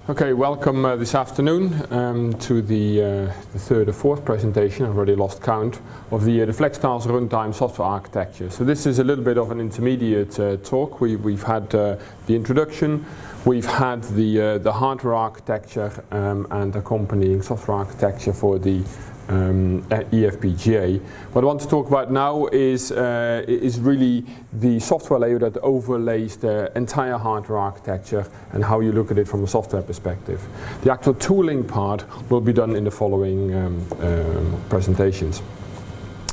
Okay, welcome this afternoon to the third or fourth presentation, I've already lost count, of the FlexTiles runtime software architecture. So this is a little bit of an intermediate talk. We've had the introduction, we've had the hardware architecture and accompanying software architecture for the eFPGA. What I want to talk about now is really the software layer that overlays the entire hardware architecture and how you look at it from a software perspective. The actual tooling part will be done in the following presentations.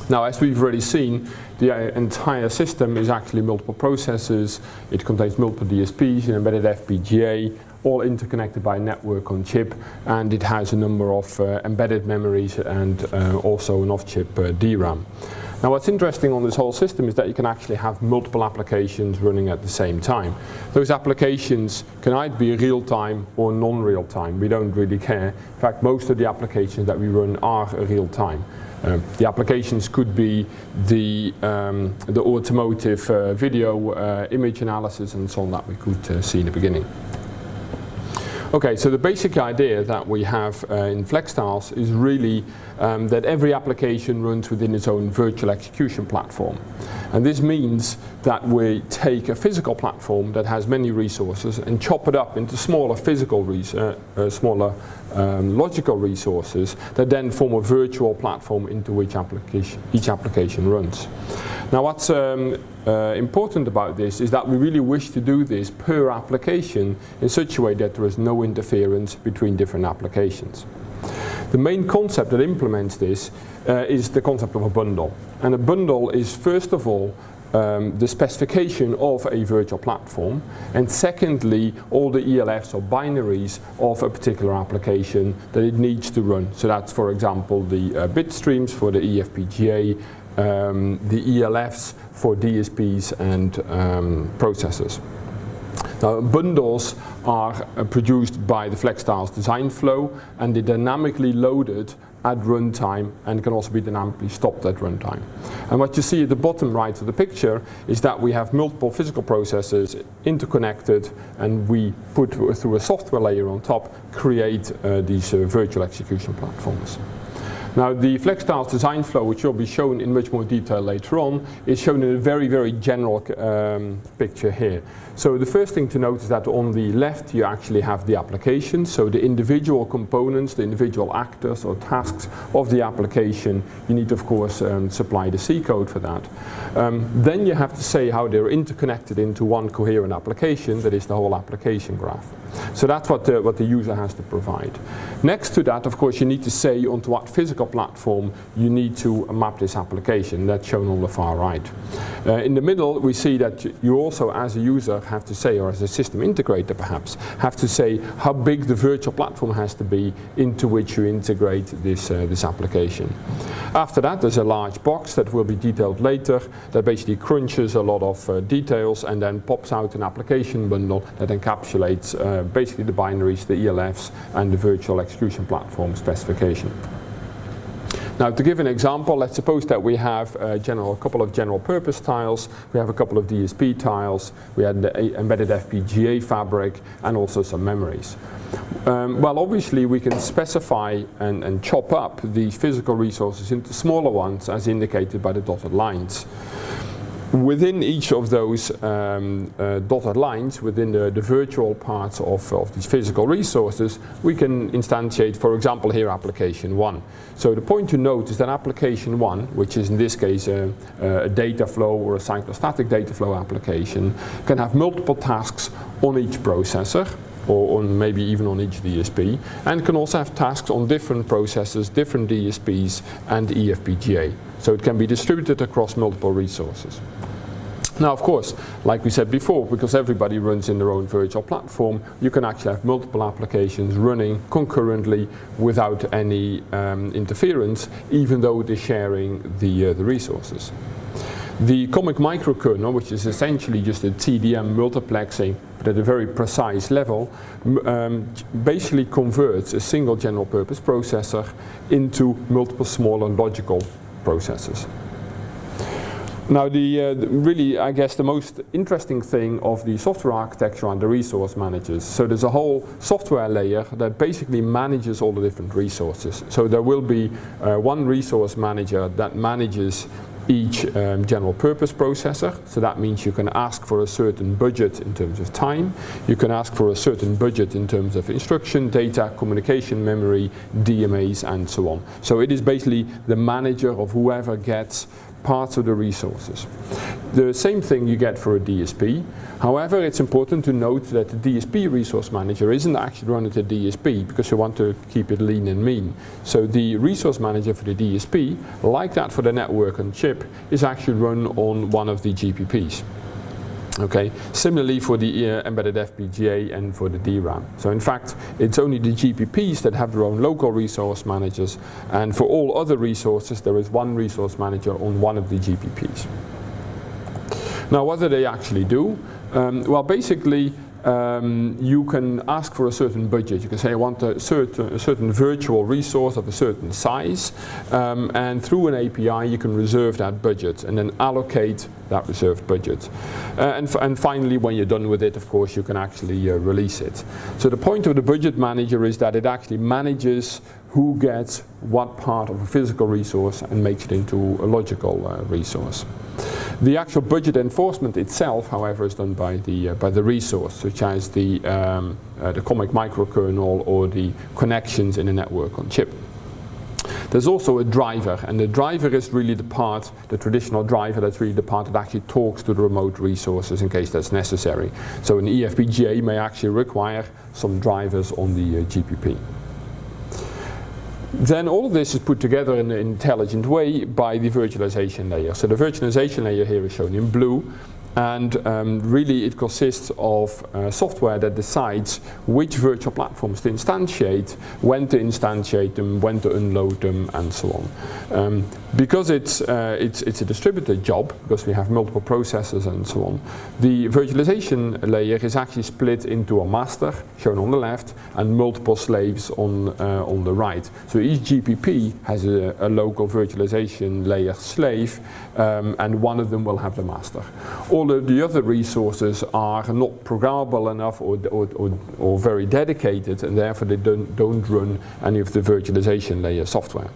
Now, as we've already seen, the entire system is actually multiple processors. It contains multiple DSPs, an embedded FPGA, all interconnected by a network on chip, and it has a number of embedded memories and also an off-chip DRAM. Now, what's interesting on this whole system is that you can actually have multiple applications running at the same time. Those applications can either be real-time or non-real-time. We don't really care. In fact, most of the applications that we run are real-time. The applications could be the automotive video image analysis and so on that we could see in the beginning. Okay, so the basic idea that we have in FlexTiles is really that every application runs within its own virtual execution platform. And this means that we take a physical platform that has many resources and chop it up into smaller logical resources that then form a virtual platform into which each application runs. Now, what's important about this is that we really wish to do this per application in such a way that there is no interference between different applications. The main concept that implements this is the concept of a bundle. And a bundle is, first of all, the specification of a virtual platform, and secondly, all the ELFs or binaries of a particular application that it needs to run. So that's, for example, the bit streams for the eFPGA, the ELFs for DSPs and processors. Now, bundles are produced by the FlexTiles design flow, and they're dynamically loaded at runtime and can also be dynamically stopped at runtime. And what you see at the bottom right of the picture is that we have multiple physical processors interconnected, and we put through a software layer on top create these virtual execution platforms. Now, the FlexTiles design flow, which will be shown in much more detail later on, is shown in a very, very general picture here. So the first thing to note is that on the left you actually have the application, so the individual components, the individual actors or tasks of the application. You need, of course, supply the C code for that. Then you have to say how they're interconnected into one coherent application, that is the whole application graph. So that's what the user has to provide. Next to that, of course, you need to say onto what physical platform you need to map this application. That's shown on the far right. In the middle, we see that you also, as a user, have to say, or as a system integrator perhaps, have to say how big the virtual platform has to be into which you integrate this application. After that, there's a large box that will be detailed later that basically crunches a lot of details and then pops out an application bundle that encapsulates basically the binaries, the ELFs, and the virtual execution platform specification. Now, to give an example, let's suppose that we have a couple of general purpose tiles, we have a couple of DSP tiles, we had the embedded FPGA fabric, and also some memories. Well, obviously we can specify and chop up these physical resources into smaller ones as indicated by the dotted lines. Within each of those dotted lines, within the virtual parts of these physical resources, we can instantiate, for example, here application 1. So the point to note is that application 1, which is in this case a data flow or a cyclostatic data flow application, can have multiple tasks on each processor, or maybe even on each DSP, and can also have tasks on different processors, different DSPs, and eFPGA. So it can be distributed across multiple resources. Now, of course, like we said before, because everybody runs in their own virtual platform, you can actually have multiple applications running concurrently without any interference, even though they're sharing the resources. The Atomique microkernel, which is essentially just a TDM multiplexing but at a very precise level, basically converts a single general purpose processor into multiple smaller logical processors. Now really, I guess, the most interesting thing of the software architecture and the resource managers. So there's a whole software layer that basically manages all the different resources. So there will be one resource manager that manages each general purpose processor. So that means you can ask for a certain budget in terms of time. You can ask for a certain budget in terms of instruction, data, communication memory, DMAs, and so on. So it is basically the manager of whoever gets parts of the resources. The same thing you get for a DSP. However, it's important to note that the DSP resource manager isn't actually run at a DSP because you want to keep it lean and mean. So the resource manager for the DSP, like that for the network on chip, is actually run on one of the GPPs. Okay. Similarly for the embedded FPGA and for the DRAM. So in fact, it's only the GPPs that have their own local resource managers, and for all other resources there is one resource manager on one of the GPPs. Now what do they actually do? Well, basically you can ask for a certain budget. You can say I want a certain virtual resource of a certain size, and through an API you can reserve that budget and then allocate that reserved budget. And finally, when you're done with it, of course, you can actually release it. So the point of the budget manager is that it actually manages who gets what part of a physical resource and makes it into a logical resource. The actual budget enforcement itself, however, is done by the resource, such as the Atomique microkernel or the connections in a network on chip. There's also a driver, and the driver is really the part, the traditional driver, that's really the part that actually talks to the remote resources in case that's necessary. So an eFPGA may actually require some drivers on the GPP. Then all of this is put together in an intelligent way by the virtualization layer. So the virtualization layer here is shown in blue, and really it consists of software that decides which virtual platforms to instantiate, when to instantiate them, when to unload them, and so on. Because it's a distributed job, because we have multiple processors and so on, the virtualization layer is actually split into a master, shown on the left, and multiple slaves on the right. So each GPP has a local virtualization layer slave, and one of them will have the master. All of the other resources are not programmable enough or very dedicated, and therefore they don't run any of the virtualization layer software.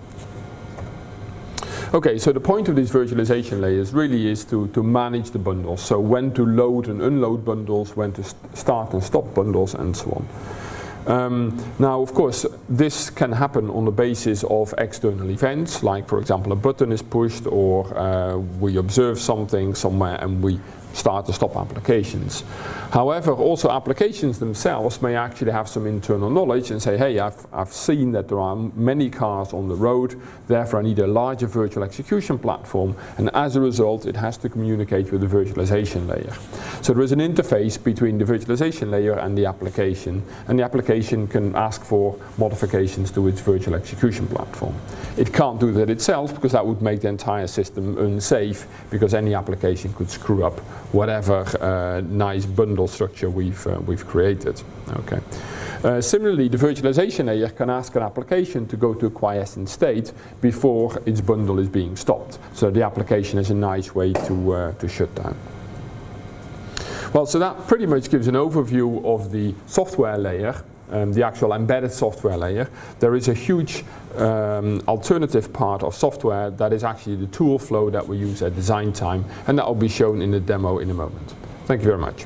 Okay, so the point of these virtualization layers really is to manage the bundles. So when to load and unload bundles, when to start and stop bundles, and so on. Now, of course, this can happen on the basis of external events, like, for example, a button is pushed, or we observe something somewhere and we start to stop applications. However, also applications themselves may actually have some internal knowledge and say, hey, I've seen that there are many cars on the road, therefore I need a larger virtual execution platform, and as a result it has to communicate with the virtualization layer. So there is an interface between the virtualization layer and the application can ask for modifications to its virtual execution platform. It can't do that itself, because that would make the entire system unsafe, because any application could screw up whatever nice bundle structure we've created. Okay. Similarly, the virtualization layer can ask an application to go to a quiescent state before its bundle is being stopped. So the application is a nice way to shut down. Well, so that pretty much gives an overview of the software layer, the actual embedded software layer. There is a huge alternative part of software that is actually the tool flow that we use at design time, and that will be shown in the demo in a moment. Thank you very much.